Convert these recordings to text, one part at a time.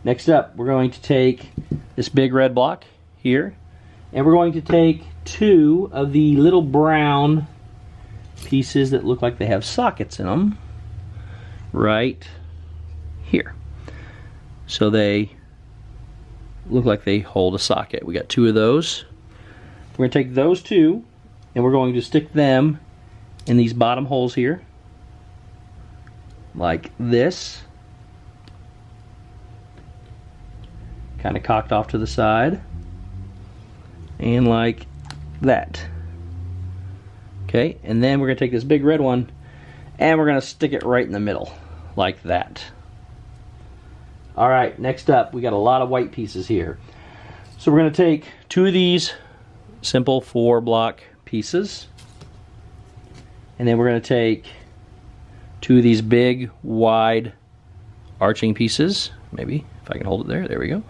Next up, we're going to take this big red block here, and we're going to take 2 of the little brown pieces that look like they have sockets in them right here. So they look like they hold a socket. We got 2 of those. We're going to take those 2 and we're going to stick them in these bottom holes here like this, kind of cocked off to the side, and like that. Okay, and then we're going to take this big red one and we're going to stick it right in the middle like that. Alright, next up we got a lot of white pieces here. So we're going to take 2 of these simple 4-block pieces, and then we're going to take 2 of these big wide arching pieces. Maybe if I can hold it there we go.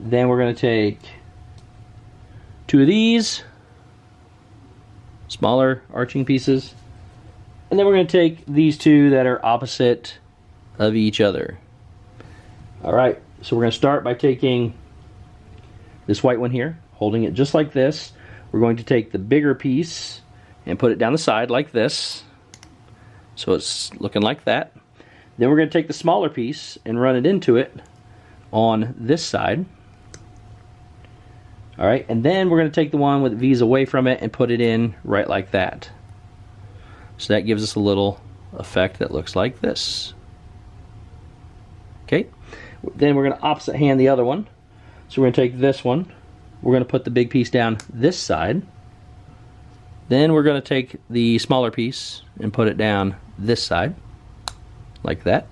Then we're going to take 2 of these smaller arching pieces, and then we're going to take these 2 that are opposite of each other. Alright, so we're going to start by taking this white one here, holding it just like this. We're going to take the bigger piece and put it down the side like this, so it's looking like that. Then we're going to take the smaller piece and run it into it on this side. Alright, and then we're going to take the one with V's away from it and put it in right like that. So that gives us a little effect that looks like this. Okay, then we're going to opposite hand the other one. So we're going to take this one, we're going to put the big piece down this side. Then we're going to take the smaller piece and put it down this side, like that.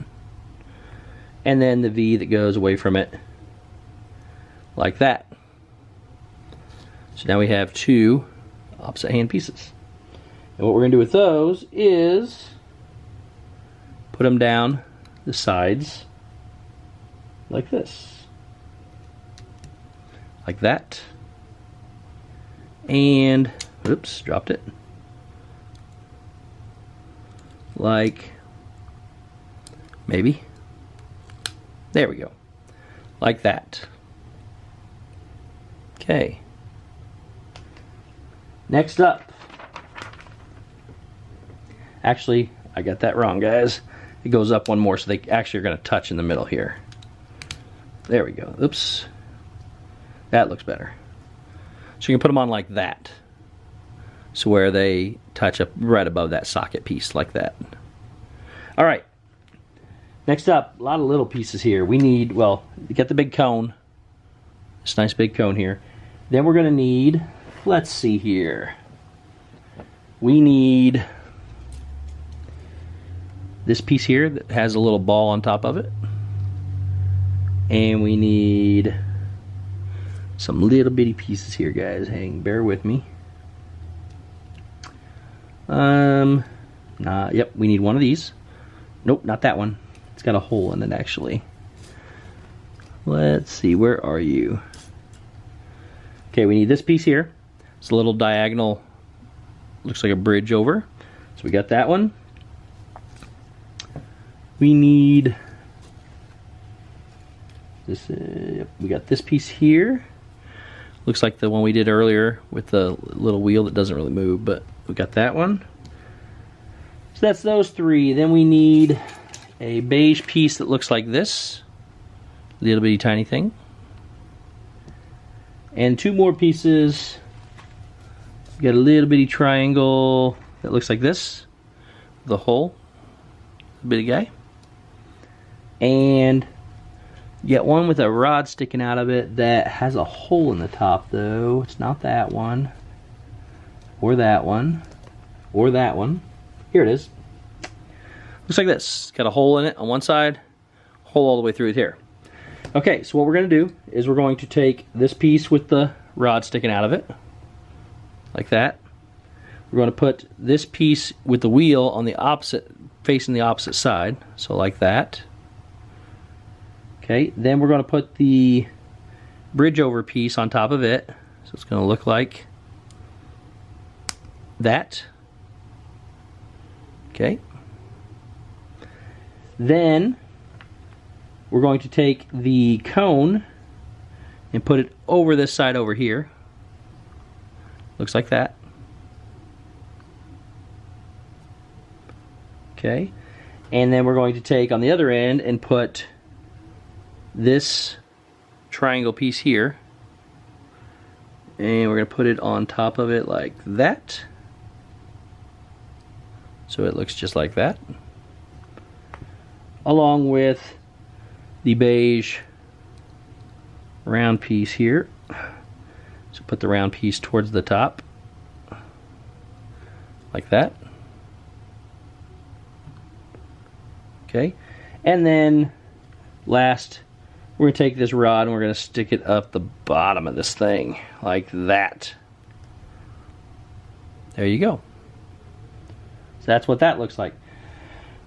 And then the V that goes away from it, like that. So now we have 2 opposite hand pieces. And what we're going to do with those is put them down the sides like this. Like that. And, oops, dropped it. Like, maybe. There we go. Like that. Okay. Next up. Actually, I got that wrong, guys. It goes up one more, so they actually are going to touch in the middle here. There we go. Oops. That looks better. So you can put them on like that. So where they touch up right above that socket piece, like that. Alright. Next up, a lot of little pieces here. We need, well, you get the big cone. This nice big cone here. Then we're going to need, let's see here. We need this piece here that has a little ball on top of it. And we need some little bitty pieces here, guys. Hang, bear with me. Yep, we need one of these. Nope, not that one. It's got a hole in it, actually. Let's see, where are you? Okay, we need this piece here. It's a little diagonal, looks like a bridge over. So we got that one. We need this, yep, we got this piece here. Looks like the one we did earlier with the little wheel that doesn't really move, but we got that one. So that's those 3. Then we need a beige piece that looks like this. Little bitty tiny thing. And 2 more pieces. We got a little bitty triangle that looks like this. The hole. Bitty guy. And you got one with a rod sticking out of it that has a hole in the top, though. It's not that one. Or that one. Or that one. Here it is. Looks like this. Got a hole in it on one side, hole all the way through it here. Okay, so what we're going to do is we're going to take this piece with the rod sticking out of it, like that. We're going to put this piece with the wheel on the opposite, facing the opposite side, so like that. Okay, then we're going to put the bridge over piece on top of it, so it's going to look like that. Okay. Then we're going to take the cone and put it over this side over here. Looks like that. Okay. And then we're going to take on the other end and put this triangle piece here. And we're going to put it on top of it like that. So it looks just like that. Along with the beige round piece here. So put the round piece towards the top. Like that. Okay. And then last, we're going to take this rod and we're going to stick it up the bottom of this thing. Like that. There you go. So that's what that looks like.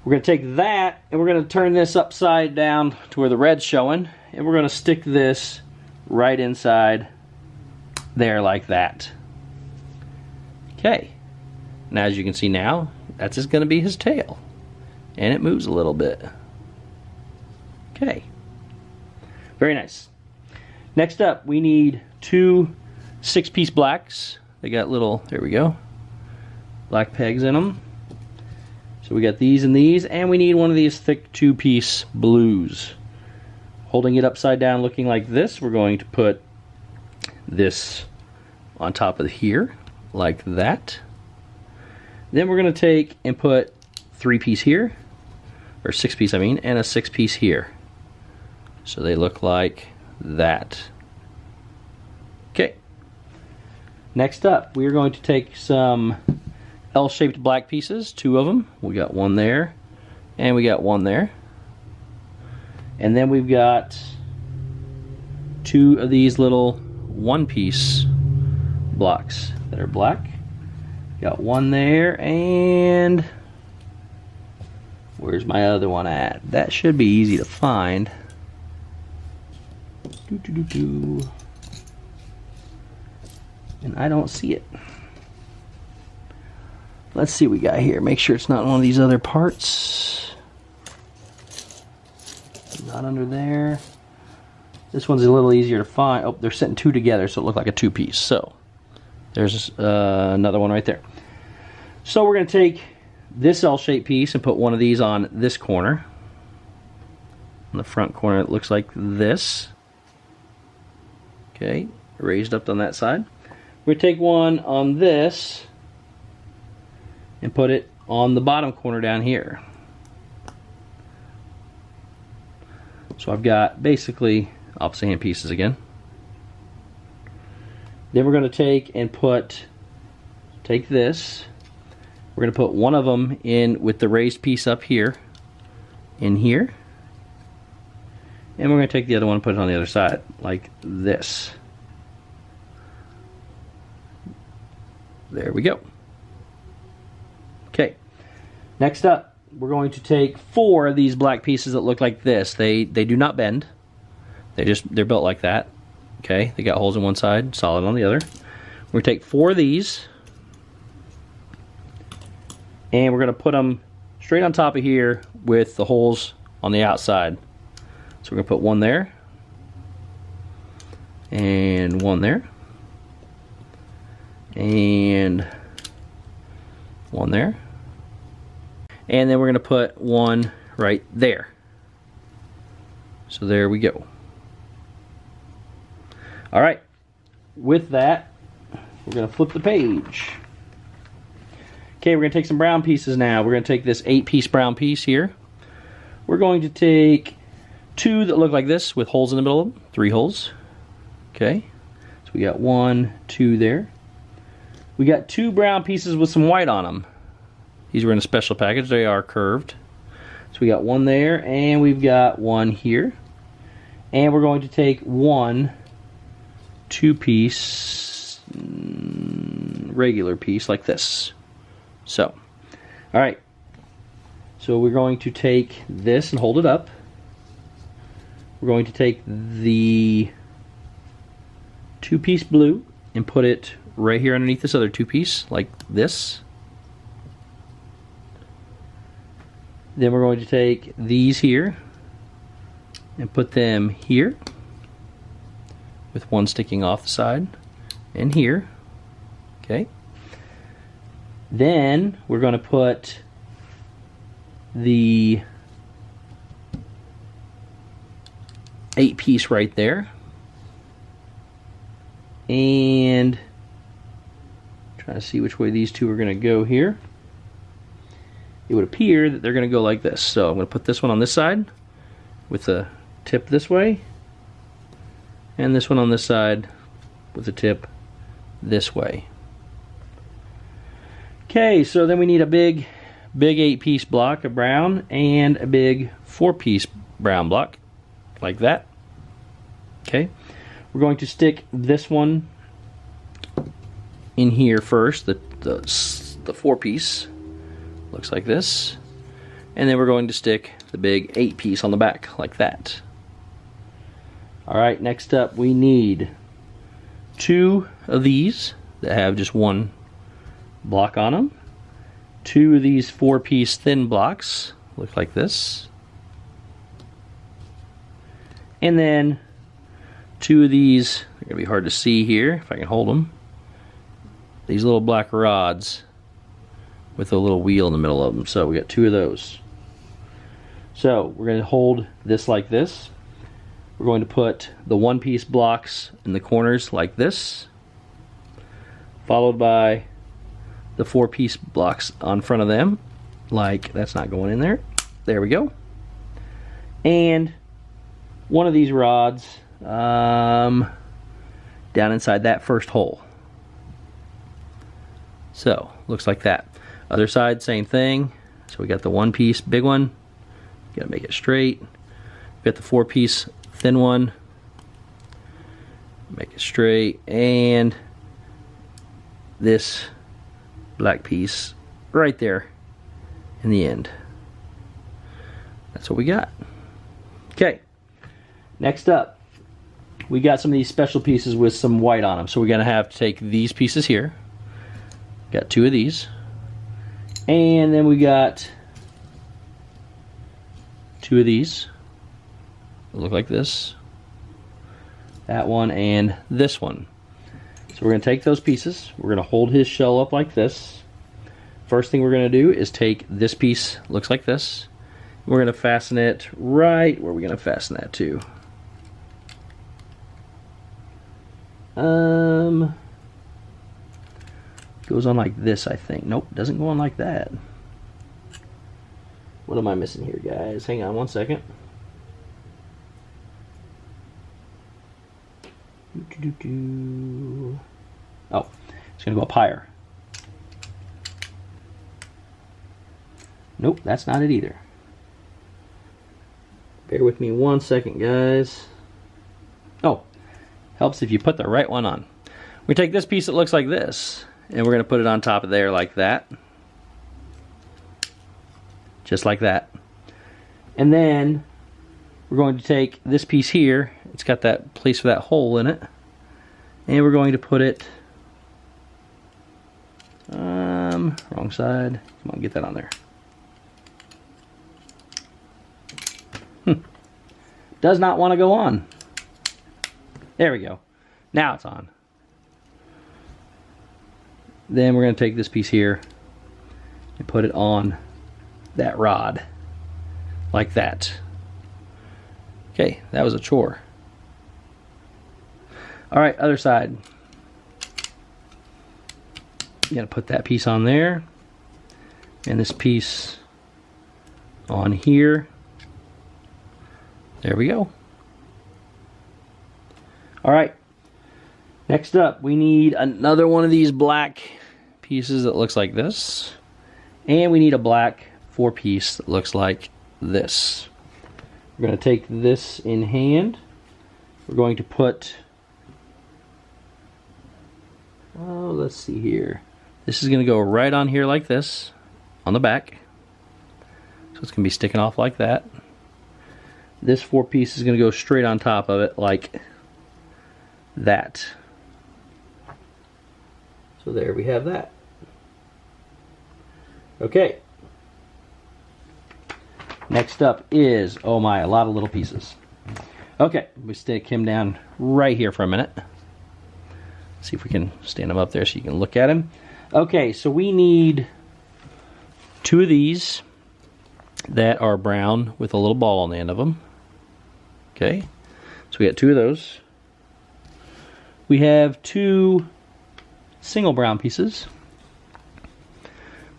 We're going to take that and we're going to turn this upside down to where the red's showing. And we're going to stick this right inside there like that. Okay. And as you can see now, that's just going to be his tail. And it moves a little bit. Okay. Very nice. Next up, we need 2 6-piece blacks. They got little, there we go, black pegs in them. So we got these and these, and we need one of these thick 2-piece blues. Holding it upside down looking like this, we're going to put this on top of here, like that. Then we're going to take and put 3-piece here, or 6-piece I mean, and a 6-piece here. So they look like that. Okay. Next up, we are going to take some L-shaped black pieces, 2 of them. We got one there, and we got one there. And then we've got 2 of these little 1-piece blocks that are black. Got one there, and where's my other one at? That should be easy to find. And I don't see it. Let's see what we got here. Make sure it's not one of these other parts. Not under there. This one's a little easier to find. Oh, they're sitting 2 together, so it looked like a 2-piece. So there's another one right there. So we're going to take this L-shaped piece and put one of these on this corner. On the front corner, it looks like this. Okay, raised up on that side. We're going to take one on this and put it on the bottom corner down here. So I've got basically opposite hand pieces again. Then we're going to take and take this. We're going to put one of them in with the raised piece up here, in here. And we're going to take the other one and put it on the other side, like this. There we go. Okay. Next up, we're going to take 4 of these black pieces that look like this. They do not bend. They're built like that. Okay, they got holes in one side, solid on the other. We're going to take 4 of these, and we're going to put them straight on top of here with the holes on the outside. So we're going to put one there, and one there, and one there, and then we're going to put one right there. So there we go. All right, with that, we're going to flip the page. Okay, we're going to take some brown pieces now. We're going to take this 8-piece brown piece here. We're going to take 2 that look like this with holes in the middle of them, 3 holes. Okay, so we got 1, 2 there. We got 2 brown pieces with some white on them. These were in a special package. They are curved. So we got 1 there, and we've got 1 here. And we're going to take 1 2-piece regular piece like this. So, all right. So we're going to take this and hold it up. We're going to take the 2-piece blue and put it right here underneath this other 2-piece, like this. Then we're going to take these here and put them here, with one sticking off the side, and here. Okay. Then we're going to put the 8-piece right there, and trying to see which way these two are going to go here. It would appear that they're going to go like this. So I'm going to put this one on this side with the tip this way, and this one on this side with the tip this way. Okay, so then we need a big 8-piece block of brown and a big 4-piece brown block, like that. Okay, we're going to stick this one in here first, the 4-piece, looks like this, and then we're going to stick the big 8-piece on the back, like that. Alright, next up we need 2 of these that have just one block on them, 2 of these 4-piece thin blocks, look like this, and then 2 of these, they're going to be hard to see here if I can hold them, these little black rods with a little wheel in the middle of them. So we got 2 of those. So we're going to hold this like this. We're going to put the 1-piece blocks in the corners like this, followed by the 4-piece blocks on front of them, like that's not going in there. There we go. And one of these rods down inside that first hole. So looks like that. Other side, same thing. So we got the 1-piece big one, gotta make it straight. We got the 4-piece thin one, make it straight, and this black piece right there in the end. That's what we got. Okay, next up we got some of these special pieces with some white on them, so we're gonna have to take these pieces here. Got 2 of these, and then we got 2 of these that look like this, that one and this one. So we're going to take those pieces, we're going to hold his shell up like this. First thing we're going to do is take this piece, looks like this, we're going to fasten it right where we're going to fasten that to. Goes on like this, I think. Nope, doesn't go on like that. What am I missing here, guys? Hang on one second. Oh, it's gonna go up higher. Nope, that's not it either. Bear with me one second, guys. Oh, helps if you put the right one on. We take this piece that looks like this, and we're going to put it on top of there like that. Just like that. And then we're going to take this piece here, it's got that place for that hole in it, and we're going to put it wrong side. Come on, get that on there. Does not want to go on. There we go. Now it's on. Then we're going to take this piece here and put it on that rod like that. Okay, that was a chore. Alright, other side. You got to put that piece on there and this piece on here. There we go. Alright, next up we need another one of these black pieces that looks like this, and we need a black 4-piece that looks like this. We're going to take this in hand, we're going to put, oh, let's see here, this is going to go right on here like this on the back, so it's going to be sticking off like that. This 4-piece is going to go straight on top of it like that. So there we have that. Okay. Next up is, oh my, a lot of little pieces. Okay, we stick him down right here for a minute. See if we can stand him up there so you can look at him. Okay, so we need 2 of these that are brown with a little ball on the end of them. Okay, so we got 2 of those. We have 2 single brown pieces,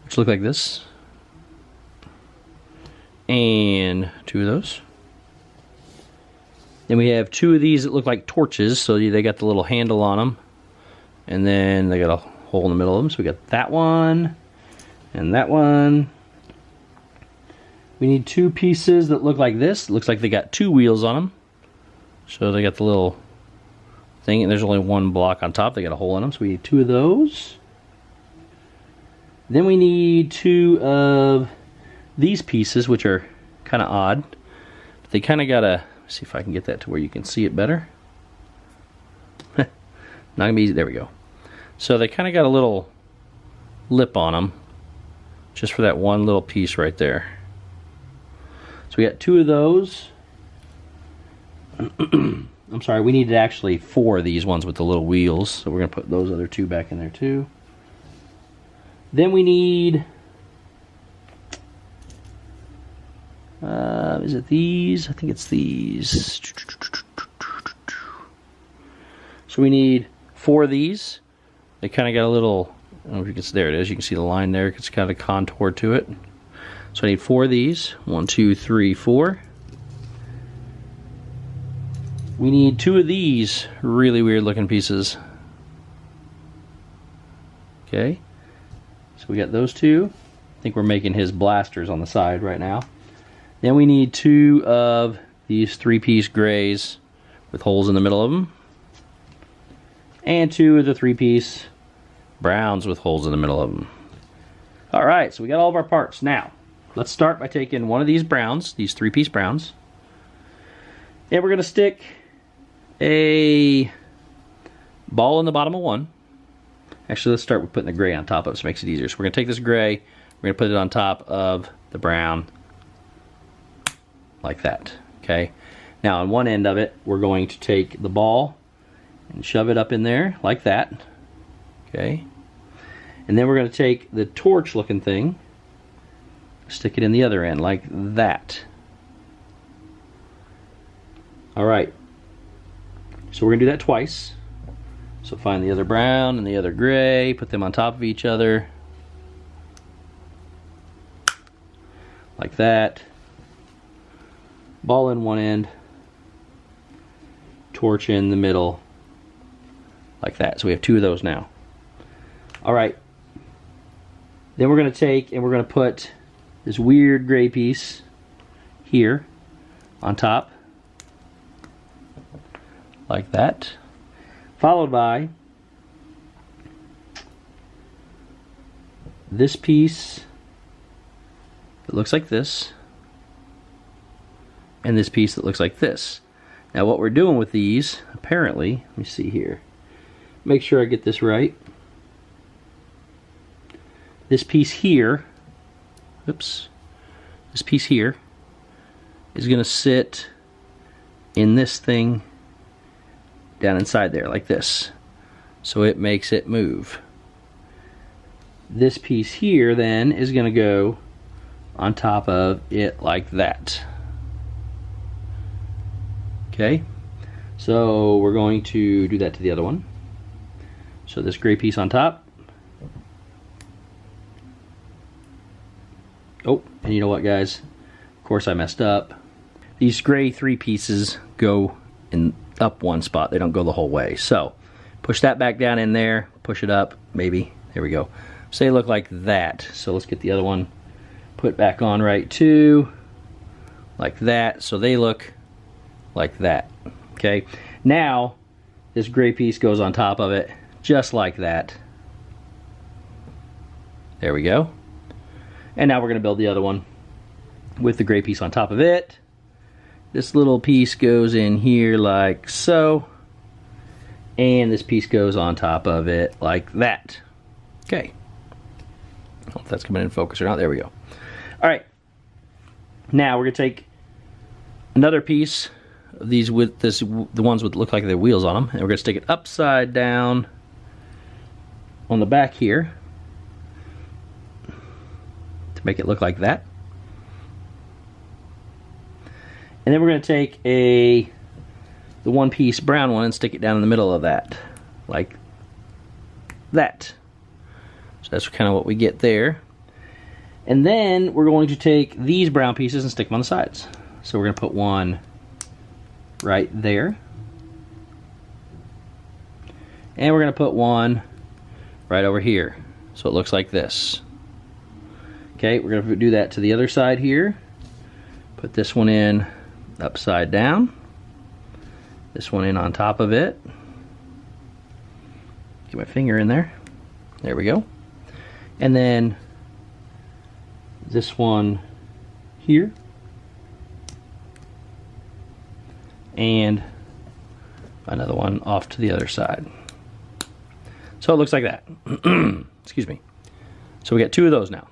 which look like this. And 2 of those. Then we have 2 of these that look like torches, so they got the little handle on them. And then they got a hole in the middle of them, so we got that one and that one. We need 2 pieces that look like this. It looks like they got 2 wheels on them. So they got the little thing, and there's only 1 block on top. They got a hole in them, so we need 2 of those. Then we need 2 of these pieces, which are kind of odd. But they kind of got a, see if I can get that to where you can see it better. Not gonna be easy. There we go. So they kind of got a little lip on them, just for that one little piece right there. So we got 2 of those. I'm sorry, we needed actually 4 of these ones with the little wheels, so we're going to put those other 2 back in there too. Then we need, is it these? I think it's these. So we need 4 of these. They kind of got a little, I don't know if you can see, there it is, you can see the line there, it's kind of contour to it. So I need 4 of these, 1, 2, 3, 4. We need 2 of these really weird looking pieces. Okay, so we got those 2. I think we're making his blasters on the side right now. Then we need 2 of these 3-piece grays with holes in the middle of them. And 2 of the 3-piece browns with holes in the middle of them. Alright, so we got all of our parts. Now, let's start by taking one of these browns, these 3-piece browns, and we're going to stick a ball in the bottom of one. Actually, let's start with putting the gray on top of it, so it makes it easier. So we're going to take this gray, we're going to put it on top of the brown, like that. Okay. Now, on one end of it, we're going to take the ball and shove it up in there, like that. Okay. And then we're going to take the torch-looking thing, stick it in the other end, like that. Alright. So we're going to do that twice. So find the other brown and the other gray, put them on top of each other, like that. Ball in one end, torch in the middle, like that. So we have 2 of those now. Alright. Then we're going to take and we're going to put this weird gray piece here on top, like that, followed by this piece that looks like this, and this piece that looks like this. Now what we're doing with these, apparently, let me see here, make sure I get this right. This piece here, oops, this piece here is going to sit in this thing down inside there, like this. So it makes it move. This piece here then is going to go on top of it like that. Okay, so we're going to do that to the other one. So this gray piece on top. Oh, and you know what, guys? Of course I messed up. These gray 3 pieces go in up one spot. They don't go the whole way. So push that back down in there, push it up, maybe. There we go. So they look like that. So let's get the other one put back on right too, like that. So they look like that. Okay, now this gray piece goes on top of it just like that. There we go. And now we're going to build the other one with the gray piece on top of it. This little piece goes in here like so, and this piece goes on top of it like that. Okay, I don't know if that's coming in focus or not. There we go. Alright, now we're going to take another piece of these with the ones with look like they have wheels on them, and we're going to stick it upside down on the back here to make it look like that. And then we're going to take the one-piece brown one and stick it down in the middle of that, like that. So that's kind of what we get there. And then we're going to take these brown pieces and stick them on the sides. So we're going to put one right there. And we're going to put one right over here. So it looks like this. Okay, we're going to do that to the other side here. Put this one in upside down. This one in on top of it. Get my finger in there. There we go. And then this one here. And another one off to the other side. So it looks like that. Excuse me. So we got two of those now.